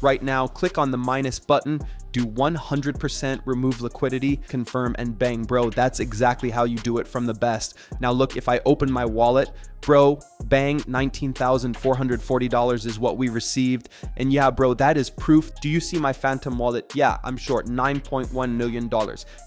Right now, click on the minus button, do 100% remove liquidity, confirm, and bang, bro. That's exactly how you do it from the best. Now look, if I open my wallet, bro, bang, $19,440 is what we received. And yeah, bro, that is proof. Do you see my Phantom wallet? Yeah, I'm short $9.1 million.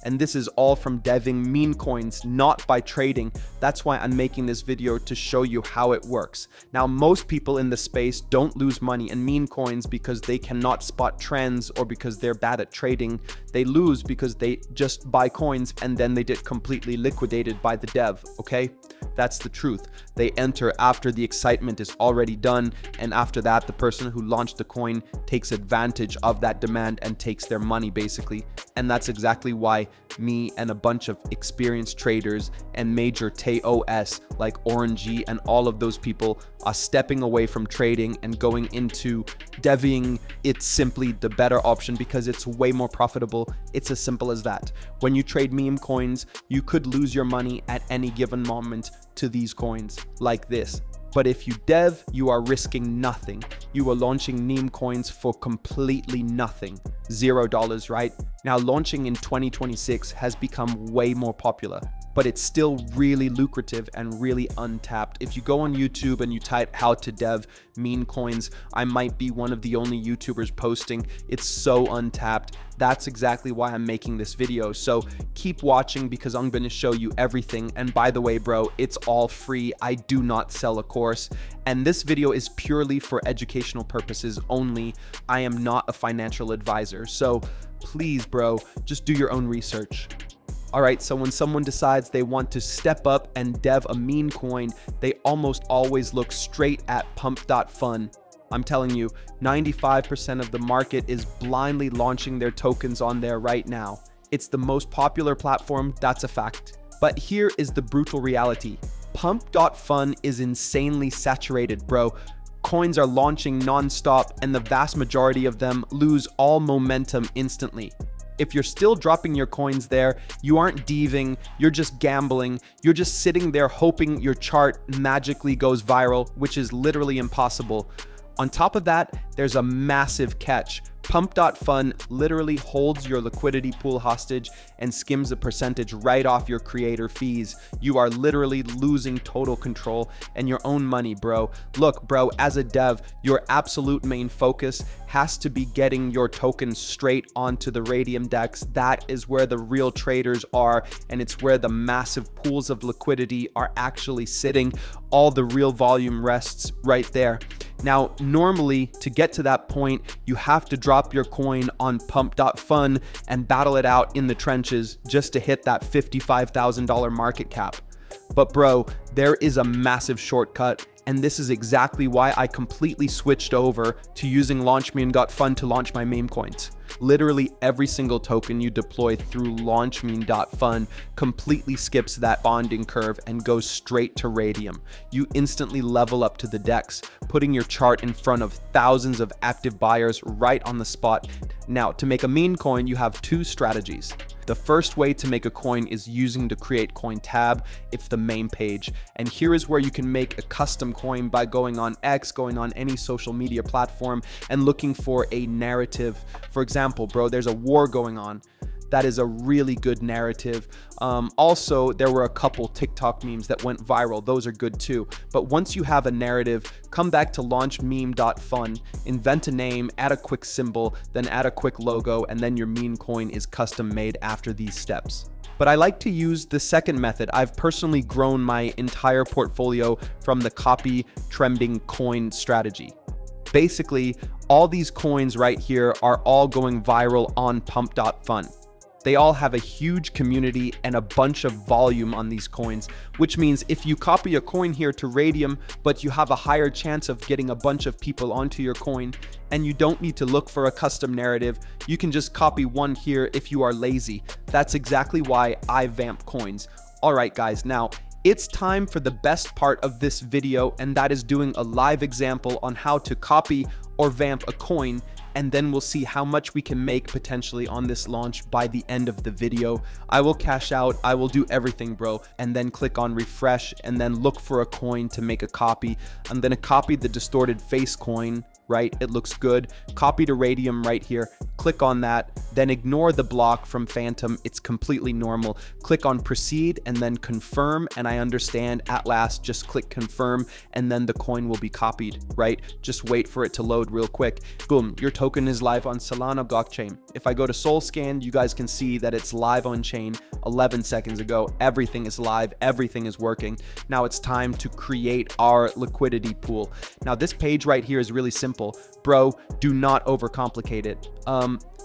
And this is all from deving meme coins, not by trading. That's why I'm making this video, to show you how it works. Now, most people in the space don't lose money in meme coins because they cannot spot trends or because they're bad at trading. They lose because they just buy coins and then they get completely liquidated by the dev, okay? That's the truth. They enter after the excitement is already done, and after that, the person who launched the coin takes advantage of that demand and takes their money, basically. And that's exactly why me and a bunch of experienced traders and major TOS like Orangey and all of those people are stepping away from trading and going into deving. It's simply the better option because it's way more profitable. It's as simple as that. When you trade meme coins, you could lose your money at any given moment to these coins like this. But if you dev, you are risking nothing. You are launching meme coins for completely nothing. $0, right? Now, launching in 2026 has become way more popular, but it's still really lucrative and really untapped. If you go on YouTube and you type how to dev meme coins, I might be one of the only YouTubers posting. It's so untapped. That's exactly why I'm making this video. So keep watching because I'm going to show you everything. And by the way, bro, it's all free. I do not sell a course. And this video is purely for educational purposes only. I am not a financial advisor. So please, bro, just do your own research. All right, so when someone decides they want to step up and dev a meme coin, they almost always look straight at Pump.fun. I'm telling you, 95% of the market is blindly launching their tokens on there right now. It's the most popular platform, that's a fact. But here is the brutal reality. Pump.fun is insanely saturated, bro. Coins are launching non-stop and the vast majority of them lose all momentum instantly. If you're still dropping your coins there, you aren't deving, you're just gambling, you're just sitting there hoping your chart magically goes viral, which is literally impossible. On top of that, there's a massive catch. Pump.fun literally holds your liquidity pool hostage and skims a percentage right off your creator fees. You are literally losing total control and your own money, bro. Look, bro, as a dev, your absolute main focus has to be getting your tokens straight onto the Raydium DEX. That is where the real traders are, and it's where the massive pools of liquidity are actually sitting. All the real volume rests right there. Now, normally, to get to that point, you have to drop your coin on Pump.fun and battle it out in the trenches just to hit that $55,000 market cap. But bro, there is a massive shortcut, and this is exactly why I completely switched over to using LaunchMeme.fun to launch my meme coins. Literally every single token you deploy through LaunchMeme.fun completely skips that bonding curve and goes straight to Raydium. You instantly level up to the DEX, putting your chart in front of thousands of active buyers right on the spot. Now, to make a meme coin, you have two strategies. The first way to make a coin is using the Create Coin tab. It's the main page. And here is where you can make a custom coin by going on X, going on any social media platform, and looking for a narrative. For example, bro, there's a war going on. That is a really good narrative. Also, there were a couple TikTok memes that went viral. Those are good too. But once you have a narrative, come back to LaunchMeme.fun, invent a name, add a quick symbol, then add a quick logo, and then your meme coin is custom made after these steps. But I like to use the second method. I've personally grown my entire portfolio from the copy trending coin strategy. Basically, all these coins right here are all going viral on Pump.fun. They all have a huge community and a bunch of volume on these coins, which means if you copy a coin here to Raydium, but you have a higher chance of getting a bunch of people onto your coin, and you don't need to look for a custom narrative, you can just copy one here if you are lazy. That's exactly why I vamp coins. All right, guys, now it's time for the best part of this video, and that is doing a live example on how to copy or vamp a coin, and then we'll see how much we can make potentially on this launch by the end of the video. I will cash out, I will do everything, bro, and then click on refresh and then look for a coin to make a copy. I'm gonna copy the distorted face coin, right? It looks good. Copy to Raydium right here. Click on that, then ignore the block from Phantom. It's completely normal. Click on proceed and then confirm. And I understand at last, just click confirm and then the coin will be copied, right? Just wait for it to load real quick. Boom, your token is live on Solana blockchain. If I go to SolScan, you guys can see that it's live on chain 11 seconds ago. Everything is live, everything is working. Now it's time to create our liquidity pool. Now this page right here is really simple. Bro, do not overcomplicate it.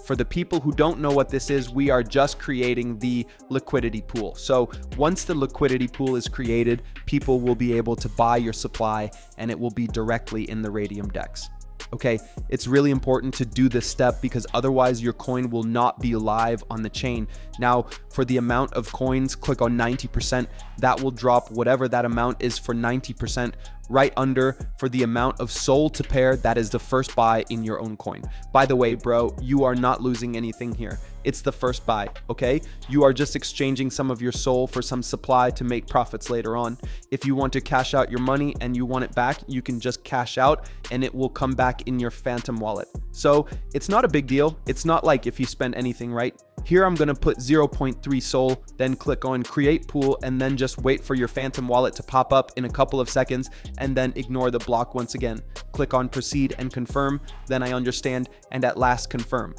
For the people who don't know what this is, we are just creating the liquidity pool. So once the liquidity pool is created, people will be able to buy your supply and it will be directly in the Raydium DEX. Okay, it's really important to do this step because otherwise your coin will not be live on the chain. Now, for the amount of coins, click on 90%. That will drop whatever that amount is for 90%. Right under for the amount of SOL to pair, that is the first buy in your own coin. By the way, bro, you are not losing anything here. It's the first buy, okay? You are just exchanging some of your SOL for some supply to make profits later on. If you want to cash out your money and you want it back, you can just cash out and it will come back in your Phantom wallet. So it's not a big deal. It's not like if you spend anything, right? Here I'm gonna put 0.3 SOL, then click on create pool and then just wait for your Phantom wallet to pop up in a couple of seconds and then ignore the block once again. Click on proceed and confirm, then I understand, and at last confirm.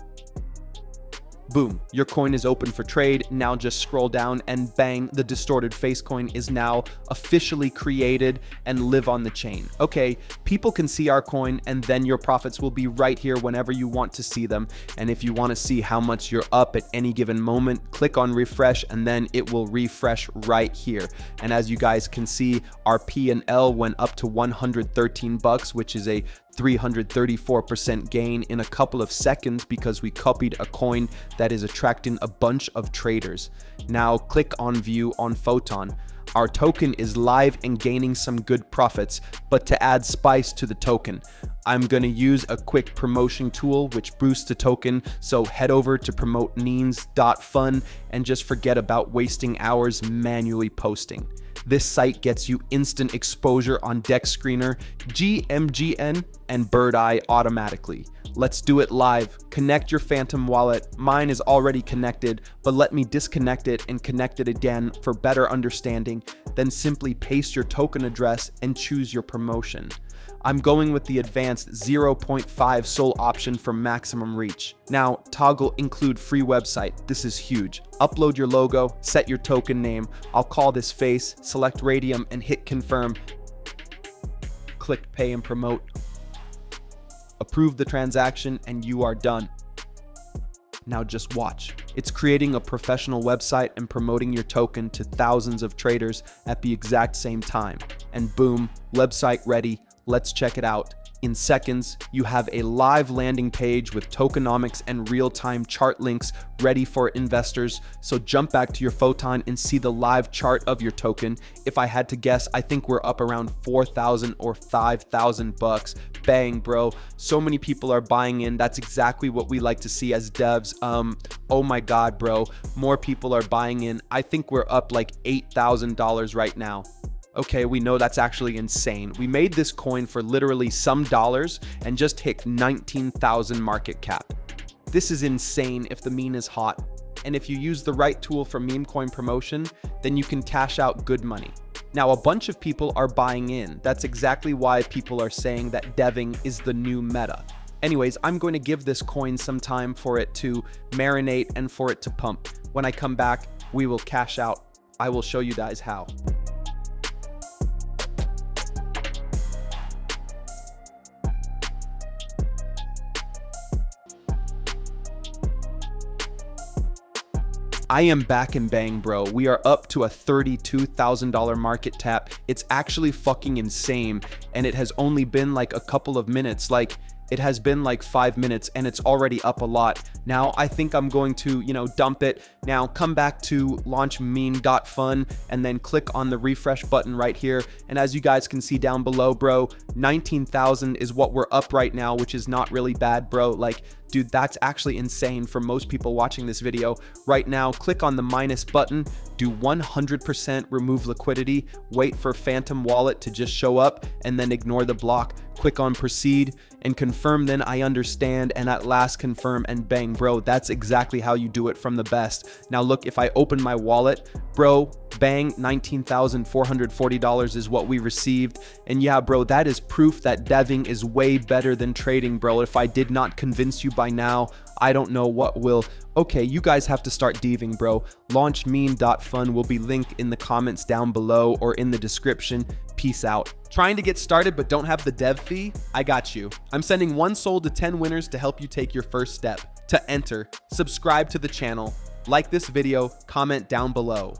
Boom, your coin is open for trade. Now just scroll down and bang, the distorted face coin is now officially created and live on the chain. Okay, people can see our coin and then your profits will be right here whenever you want to see them. And if you want to see how much you're up at any given moment, click on refresh and then it will refresh right here. And as you guys can see, our P&L went up to 113 bucks, which is a 334% gain in a couple of seconds because we copied a coin that is attracting a bunch of traders. Now click on view on Photon. Our token is live and gaining some good profits, but to add spice to the token, I'm going to use a quick promotion tool which boosts the token. So head over to promote.fun and just forget about wasting hours manually posting. This site gets you instant exposure on DEX Screener, GMGN, and Bird Eye automatically. Let's do it live. Connect your Phantom wallet. Mine is already connected, but let me disconnect it and connect it again for better understanding. Then simply paste your token address and choose your promotion. I'm going with the advanced 0.5 SOL option for maximum reach. Now, toggle include free website. This is huge. Upload your logo, set your token name. I'll call this face, select Raydium and hit confirm. Click pay and promote. Approve the transaction and you are done. Now just watch. It's creating a professional website and promoting your token to thousands of traders at the exact same time. And boom, website ready. Let's check it out. In seconds, you have a live landing page with tokenomics and real-time chart links ready for investors. So jump back to your Photon and see the live chart of your token. If I had to guess, I think we're up around 4,000 or 5,000 bucks. Bang, bro. So many people are buying in. That's exactly what we like to see as devs. Oh my God, bro. More people are buying in. I think we're up like $8,000 right now. Okay, we know that's actually insane. We made this coin for literally some dollars and just hit 19,000 market cap. This is insane if the meme is hot. And if you use the right tool for meme coin promotion, then you can cash out good money. Now, a bunch of people are buying in. That's exactly why people are saying that deving is the new meta. Anyways, I'm going to give this coin some time for it to marinate and for it to pump. When I come back, we will cash out. I will show you guys how. I am back and bang, bro. We are up to a $32,000 market cap. It's actually fucking insane. And it has only been like a couple of minutes. Like, it has been like 5 minutes and it's already up a lot. Now I think I'm going to, dump it. Now come back to LaunchMeme.fun and then click on the refresh button right here. And as you guys can see down below, bro, 19,000 is what we're up right now, which is not really bad, bro. Like, dude, that's actually insane for most people watching this video. Right now, click on the minus button, do 100% remove liquidity, wait for Phantom wallet to just show up, and then ignore the block. Click on proceed, and confirm, then I understand, and at last confirm, and bang, bro, that's exactly how you do it from the best. Now look, if I open my wallet, bro, bang, $19,440 is what we received. And yeah, bro, that is proof that deving is way better than trading, bro. If I did not convince you by now, I don't know what will. Okay, you guys have to start deving, bro. LaunchMeme.fun will be linked in the comments down below or in the description. Peace out. Trying to get started but don't have the dev fee? I got you. I'm sending 1 soul to 10 winners to help you take your first step. To enter, subscribe to the channel, like this video, comment down below.